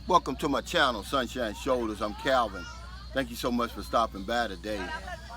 Welcome to my channel, Sunshine Shoulders. I'm Calvin. Thank you so much for stopping by today,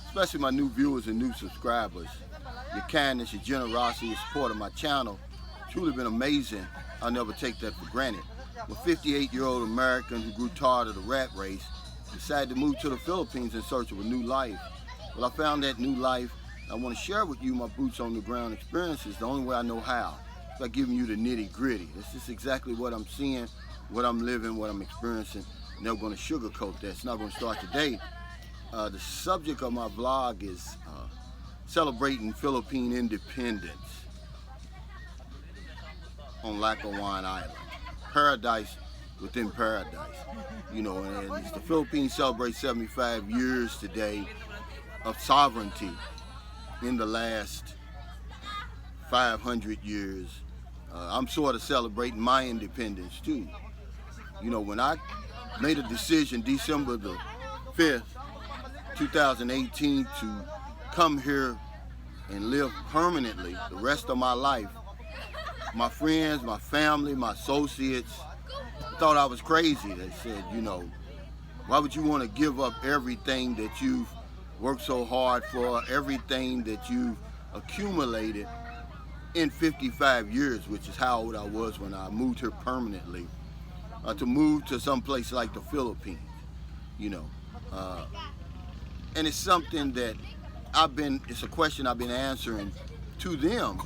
especially my new viewers and new subscribers. Your kindness, your generosity, your support of my channel truly been amazing. I'll never take that for granted. I'm a 58-year-old American who grew tired of the rat race, decided to move to the Philippines in search of a new life. Well, I found that new life. I want to share with you my boots on the ground experiences the only way I know how. It's like giving you the nitty gritty. This is exactly what I'm seeing, what I'm living, what I'm experiencing. Never going to sugarcoat that. It's not going to start today. The subject of my vlog is celebrating Philippine independence on Lackawanna Island. Paradise within paradise. You know, and the Philippines celebrate 75 years today of sovereignty in the last 500 years. I'm sort of celebrating my independence too. You know, when I made a decision December the 5th, 2018 to come here and live permanently the rest of my life, my friends, my family, my associates thought I was crazy. They said, you know, why would you want to give up everything that you've worked so hard for, everything that you've accumulated in 55 years, which is how old I was when I moved here permanently, to move to some place like the Philippines, you know. And it's something that it's a question I've been answering to them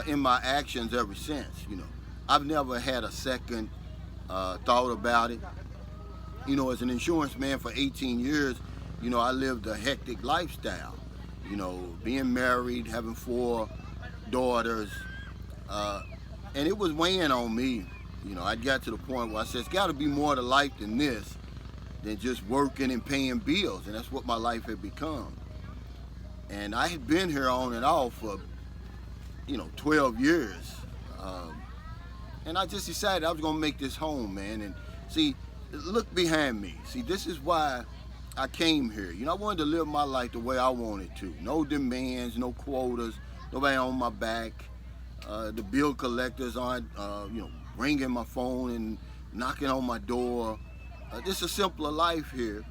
in my actions ever since, you know. I've never had a second thought about it. You know, as an insurance man for 18 years, you know, I lived a hectic lifestyle, you know, being married, having 4 daughters, and it was weighing on me. You know, I got to the point where I said, it's got to be more to life than this, than just working and paying bills, and that's what my life had become. And I had been here on and off for, you know, 12 years, and I just decided I was going to make this home, man. And see, look behind me. See, this is why I came here. You know, I wanted to live my life the way I wanted to. No demands, no quotas, nobody on my back. The bill collectors aren't, you know, ringing my phone and knocking on my door. Just a simpler life here.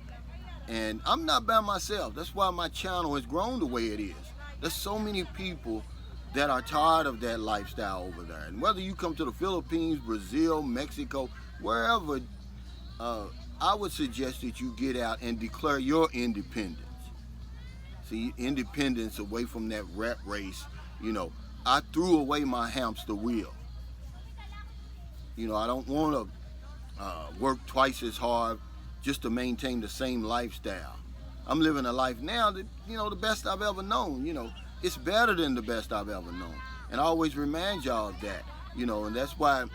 And I'm not by myself. That's why my channel has grown the way it is. There's so many people that are tired of that lifestyle over there. And whether you come to the Philippines, Brazil, Mexico, wherever, I would suggest that you get out and declare your independence. See, independence away from that rat race. You know, I threw away my hamster wheel. You know, I don't want to work twice as hard just to maintain the same lifestyle. I'm living a life now that, you know, the best I've ever known. You know, it's better than the best I've ever known. And I always remind y'all of that, you know, and that's why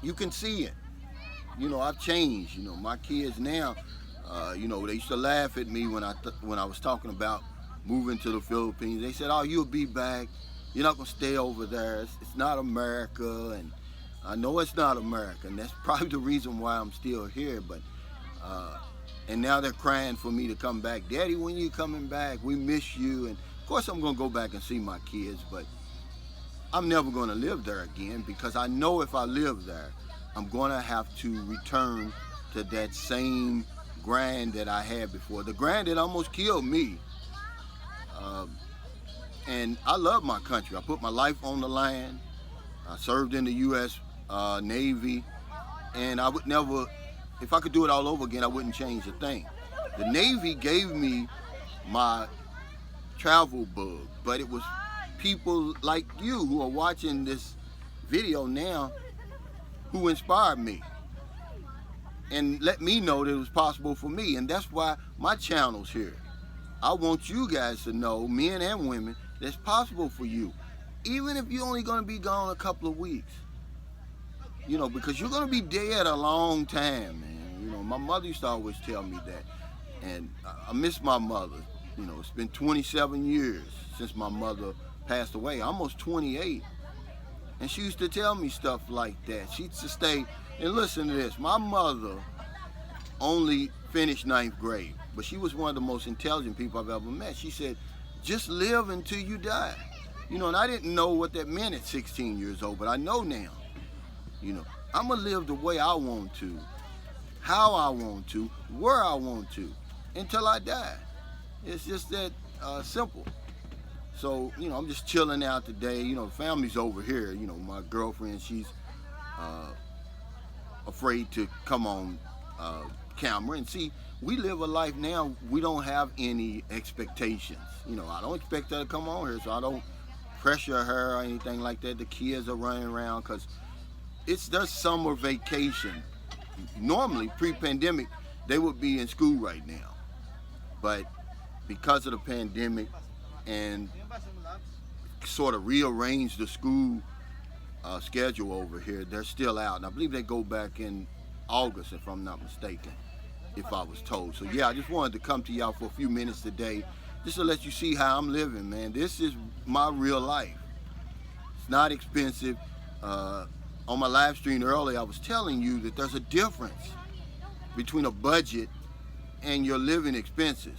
you can see it. You know, I've changed. You know, my kids now, you know, they used to laugh at me when I was talking about moving to the Philippines. They said, oh, you'll be back. You're not going to stay over there. It's not America. And I know it's not America. And that's probably the reason why I'm still here. But, and now they're crying for me to come back. Daddy, when you coming back? We miss you. And of course I'm going to go back and see my kids. But I'm never going to live there again, because I know if I live there, I'm going to have to return to that same grind that I had before. The grind that almost killed me. And I love my country. I put my life on the line. I served in the U.S. Navy. And I would never, if I could do it all over again, I wouldn't change a thing. The Navy gave me my travel bug. But it was people like you who are watching this video now who inspired me and let me know that it was possible for me. And that's why my channel's here. I want you guys to know, men and women, that it's possible for you, even if you're only going to be gone a couple of weeks. You know, because you're going to be dead a long time, man. You know, my mother used to always tell me that, and I miss my mother. You know, it's been 27 years since my mother passed away, almost 28. And she used to tell me stuff like that. She used to stay, and listen to this, my mother only finished 9th grade, but she was one of the most intelligent people I've ever met. She said, just live until you die. You know, and I didn't know what that meant at 16 years old, but I know now. You know, I'm going to live the way I want to, how I want to, where I want to, until I die. It's just that simple. So, I'm just chilling out today. The family's over here. My girlfriend, she's afraid to come on camera. And see, we live a life now, we don't have any expectations. I don't expect her to come on here, so I don't pressure her or anything like that. The kids are running around because it's their summer vacation. Normally, pre-pandemic, they would be in school right now. But because of the pandemic and sort of rearranged the school schedule over here, they're still out. And I believe they go back in August, if I'm not mistaken, if I was told. So yeah, I just wanted to come to y'all for a few minutes today just to let you see how I'm living, man. This is my real life. It's not expensive. On my live stream earlier, I was telling you that there's a difference between a budget and your living expenses.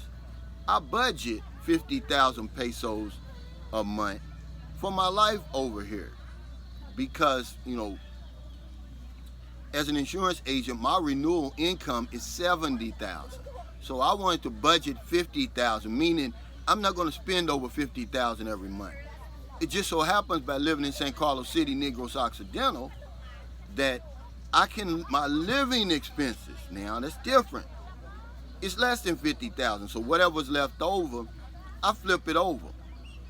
I budget 50,000 pesos a month for my life over here because, as an insurance agent, my renewal income is 70,000. So I wanted to budget 50,000, meaning I'm not going to spend over 50,000 every month. It just so happens by living in San Carlos City, Negros Occidental, that my living expenses now, that's different. It's less than 50,000. So whatever's left over, I flip it over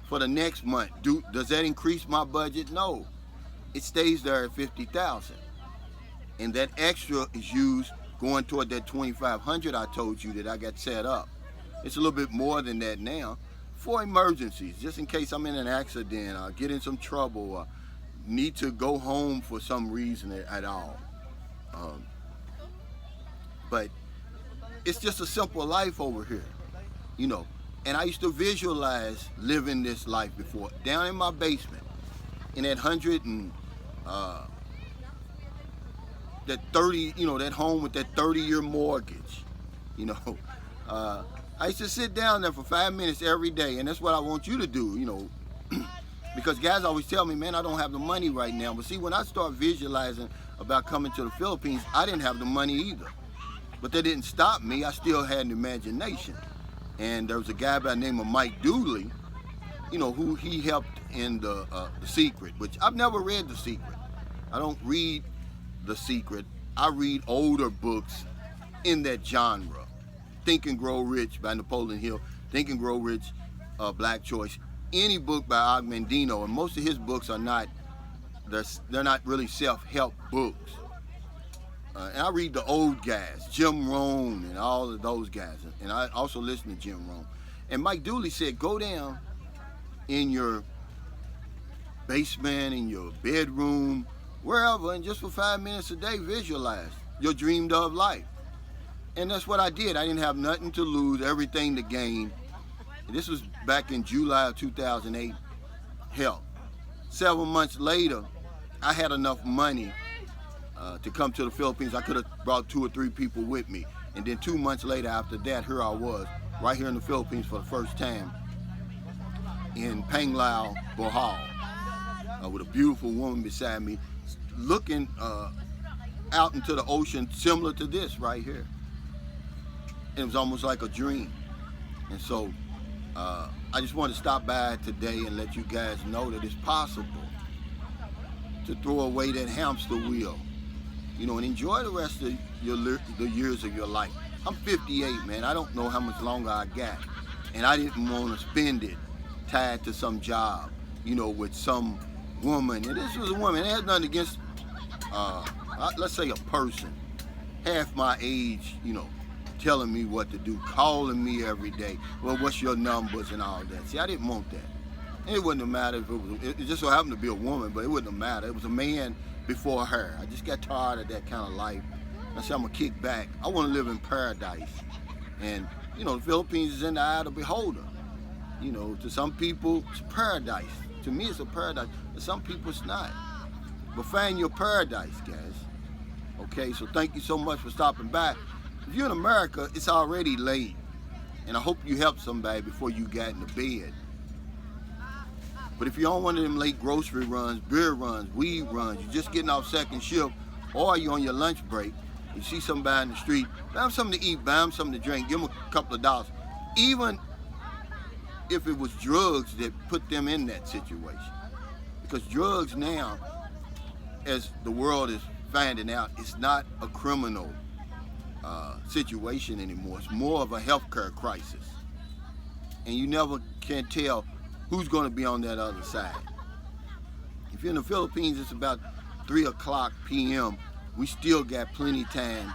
for the next month. Does that increase my budget? No. It stays there at 50,000. And that extra is used going toward that 2,500 I told you that I got set up. It's a little bit more than that now for emergencies, just in case I'm in an accident or get in some trouble or need to go home for some reason at all. But it's just a simple life over here, And I used to visualize living this life before, down in my basement, in that that 30, that home with that 30-year mortgage, I used to sit down there for 5 minutes every day, and that's what I want you to do, because guys always tell me, man, I don't have the money right now. But see, when I start visualizing about coming to the Philippines, I didn't have the money either. But that didn't stop me. I still had an imagination. And there was a guy by the name of Mike Dooley, who he helped in The Secret, which I've never read The Secret. I don't read The Secret. I read older books in that genre. Think and Grow Rich by Napoleon Hill, Think and Grow Rich, Black Choice. Any book by Og Mandino, and most of his books are not, they're not really self-help books. And I read the old guys, Jim Rohn and all of those guys. And I also listen to Jim Rohn. And Mike Dooley said, go down in your basement, in your bedroom, wherever, and just for 5 minutes a day, visualize your dreamed of life. And that's what I did. I didn't have nothing to lose, everything to gain. And this was back in July of 2008. Hell, 7 months later, I had enough money to come to the Philippines. I could have brought 2 or 3 people with me. And then 2 months later after that, here I was, right here in the Philippines for the first time in Panglao, Bohol, with a beautiful woman beside me, looking out into the ocean similar to this right here. And it was almost like a dream. And so I just wanted to stop by today and let you guys know that it's possible to throw away that hamster wheel, and enjoy the rest of the years of your life. I'm 58, man. I don't know how much longer I got. And I didn't want to spend it tied to some job, with some woman. And this was a woman. It had nothing against, let's say, a person half my age, telling me what to do, calling me every day. Well, what's your numbers and all that? See, I didn't want that. And it wouldn't have mattered if it just so happened to be a woman, but it wouldn't have mattered. It was a man before her. I just got tired of that kind of life. I said, I'm gonna kick back. I want to live in paradise. And, the Philippines is in the eye of the beholder. To some people, it's paradise. To me, it's a paradise. To some people, it's not. But find your paradise, guys. Okay, so thank you so much for stopping by. If you're in America, it's already late. And I hope you helped somebody before you got in the bed. But if you're on one of them late grocery runs, beer runs, weed runs, you're just getting off second shift, or you're on your lunch break, you see somebody in the street, buy them something to eat, buy them something to drink, give them a couple of dollars. Even if it was drugs that put them in that situation. Because drugs now, as the world is finding out, it's not a criminal situation anymore. It's more of a healthcare crisis. And you never can tell who's going to be on that other side. If you're in the Philippines, it's about 3 o'clock p.m. We still got plenty of time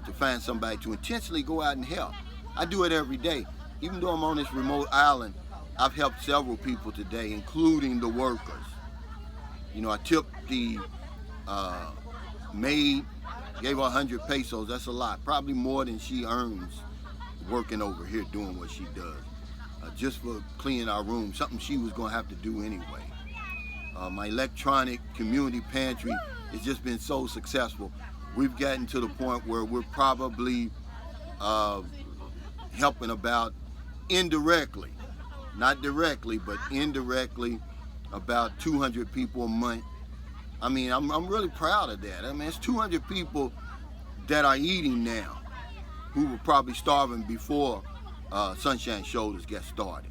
to find somebody to intentionally go out and help. I do it every day. Even though I'm on this remote island, I've helped several people today, including the workers. You know, I tipped the maid, gave her 100 pesos. That's a lot, probably more than she earns working over here doing what she does. Just for cleaning our room, something she was going to have to do anyway. My electronic community pantry has just been so successful. We've gotten to the point where we're probably helping about indirectly, not directly, but indirectly, about 200 people a month. I mean, I'm really proud of that. I mean, it's 200 people that are eating now who were probably starving before Sunshine Shoulders got started.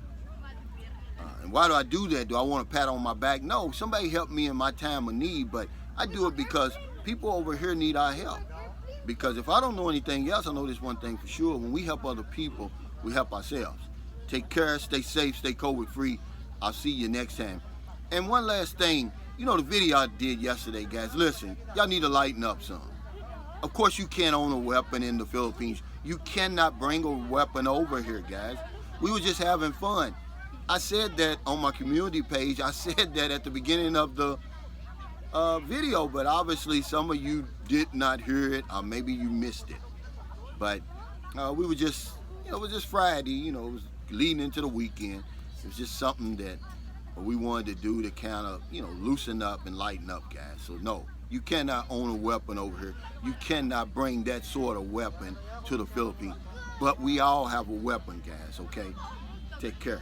And why do I do that? Do I want a pat on my back? No, somebody helped me in my time of need, but I do it because people over here need our help. Because if I don't know anything else, I know this one thing for sure. When we help other people, we help ourselves. Take care, stay safe, stay COVID free. I'll see you next time. And one last thing, you know the video I did yesterday, guys, listen, y'all need to lighten up some. Of course you can't own a weapon in the Philippines. You cannot bring a weapon over here, guys. We were just having fun. I said that on my community page. I said that at the beginning of the video, but obviously some of you did not hear it, or maybe you missed it. But we were just, you know, it was just Friday, you know, it was leading into the weekend. It was just something that we wanted to do to kind of, you know, loosen up and lighten up, guys. So no, you cannot own a weapon over here. You cannot bring that sort of weapon to the Philippines. But we all have a weapon, guys, okay? Take care.